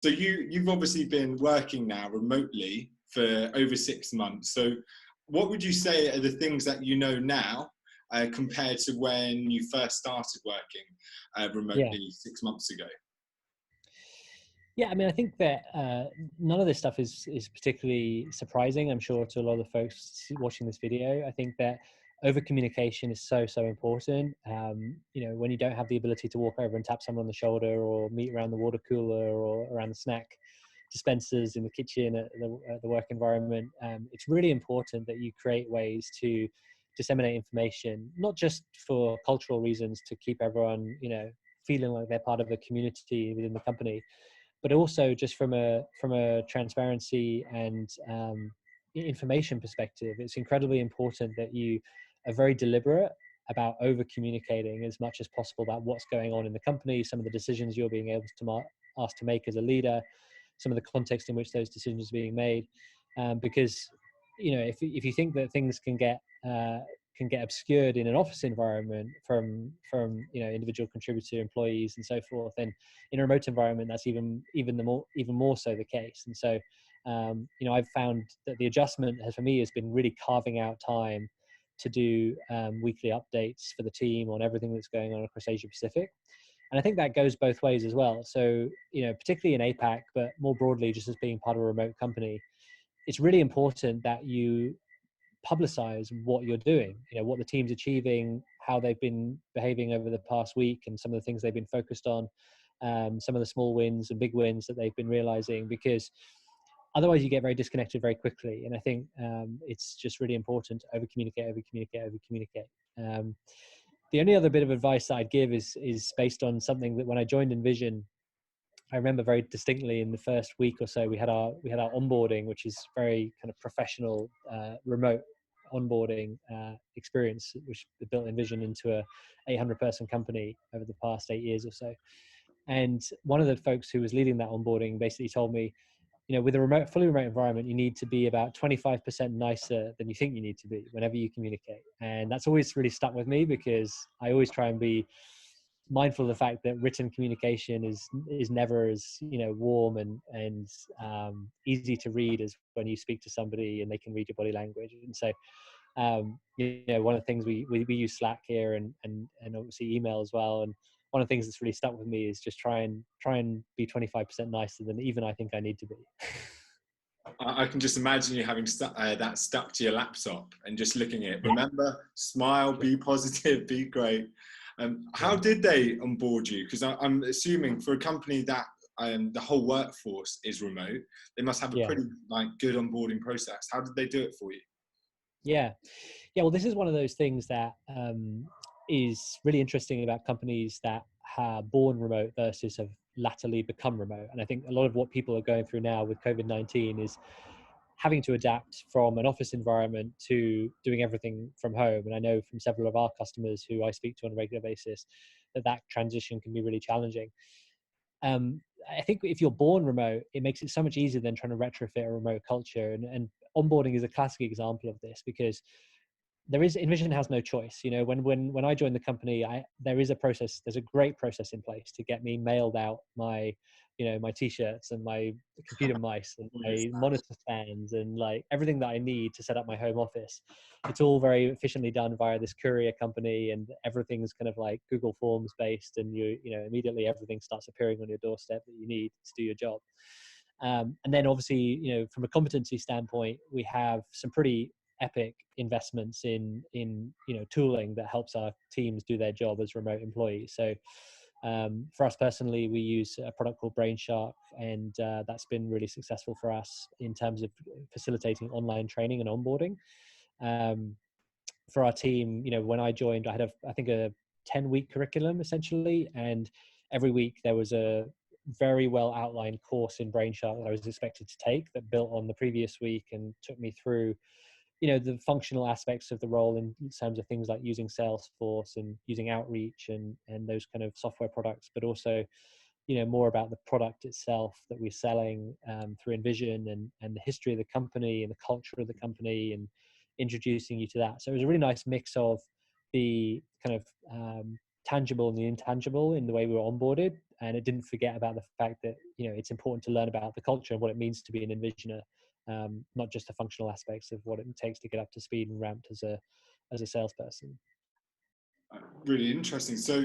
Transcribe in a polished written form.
So you've obviously been working now remotely for over 6 months. So what would you say are the things that you know now compared to when you first started working remotely 6 months ago? Yeah, I mean, I think that none of this stuff is particularly surprising, I'm sure, to a lot of the folks watching this video. I think that over communication is so important. You know, when you don't have the ability to walk over and tap someone on the shoulder, or meet around the water cooler, or around the snack dispensers in the kitchen at the work environment, it's really important that you create ways to disseminate information, not just for cultural reasons to keep everyone, you know, feeling like they're part of a community within the company, but also just from a transparency and information perspective. It's incredibly important that you are very deliberate about over communicating as much as possible about what's going on in the company, some of the decisions you're being able to asked to make as a leader, some of the context in which those decisions are being made, because you know, if you think that things can get obscured in an office environment from you know, individual contributor employees and so forth, then in a remote environment that's even more so the case. And so you know, I've found that the adjustment for me has been really carving out time to do weekly updates for the team on everything that's going on across Asia Pacific. And I think that goes both ways as well. So, you know, particularly in APAC, but more broadly, just as being part of a remote company, it's really important that you publicize what you're doing, you know, what the team's achieving, how they've been behaving over the past week, and some of the things they've been focused on, some of the small wins and big wins that they've been realizing, because otherwise you get very disconnected very quickly. And I think it's just really important to over communicate. The only other bit of advice that I'd give is based on something that when I joined Envision, I remember very distinctly in the first week or so, we had our onboarding, which is very kind of professional, remote onboarding experience, which built Envision into a 800-person company over the past 8 years or so. And one of the folks who was leading that onboarding basically told me, you know, with a fully remote environment, you need to be about 25% nicer than you think you need to be whenever you communicate. And that's always really stuck with me, because I always try and be mindful of the fact that written communication is never as, you know, warm and easy to read as when you speak to somebody and they can read your body language. And so you know, one of the things we use Slack here, and obviously email as well. And one of the things that's really stuck with me is just try and be 25% nicer than even I think I need to be. I can just imagine you having that stuck to your laptop and just looking at it. Remember, smile, be positive, be great. How did they onboard you? Because I'm assuming for a company that the whole workforce is remote, they must have a pretty good onboarding process. How did they do it for you? Yeah. Well, this is one of those things that is really interesting about companies that are born remote versus have latterly become remote. And I think a lot of what people are going through now with COVID-19 is having to adapt from an office environment to doing everything from home. And I know from several of our customers who I speak to on a regular basis that transition can be really challenging. I think if you're born remote, it makes it so much easier than trying to retrofit a remote culture. And onboarding is a classic example of this, because Envision has no choice. You know, when I joined the company, there is a process. There's a great process in place to get me mailed out my, you know, my t-shirts and my computer mice and my monitor stands and like everything that I need to set up my home office. It's all very efficiently done via this courier company, and everything's kind of like Google Forms based, and you know, immediately everything starts appearing on your doorstep that you need to do your job. And then obviously, you know, from a competency standpoint, we have some pretty epic investments in you know, tooling that helps our teams do their job as remote employees. So for us personally, we use a product called Brainshark, and that's been really successful for us in terms of facilitating online training and onboarding. For our team, you know, when I joined, I had I think a 10-week curriculum essentially, and every week there was a very well outlined course in Brainshark that I was expected to take that built on the previous week and took me through, you know, the functional aspects of the role in terms of things like using Salesforce and using Outreach and those kind of software products, but also, you know, more about the product itself that we're selling through Envision, and the history of the company and the culture of the company, and introducing you to that. So it was a really nice mix of the kind of tangible and the intangible in the way we were onboarded, and it didn't forget about the fact that, you know, it's important to learn about the culture and what it means to be an envisioner, not just the functional aspects of what it takes to get up to speed and ramped as a salesperson. Really interesting. So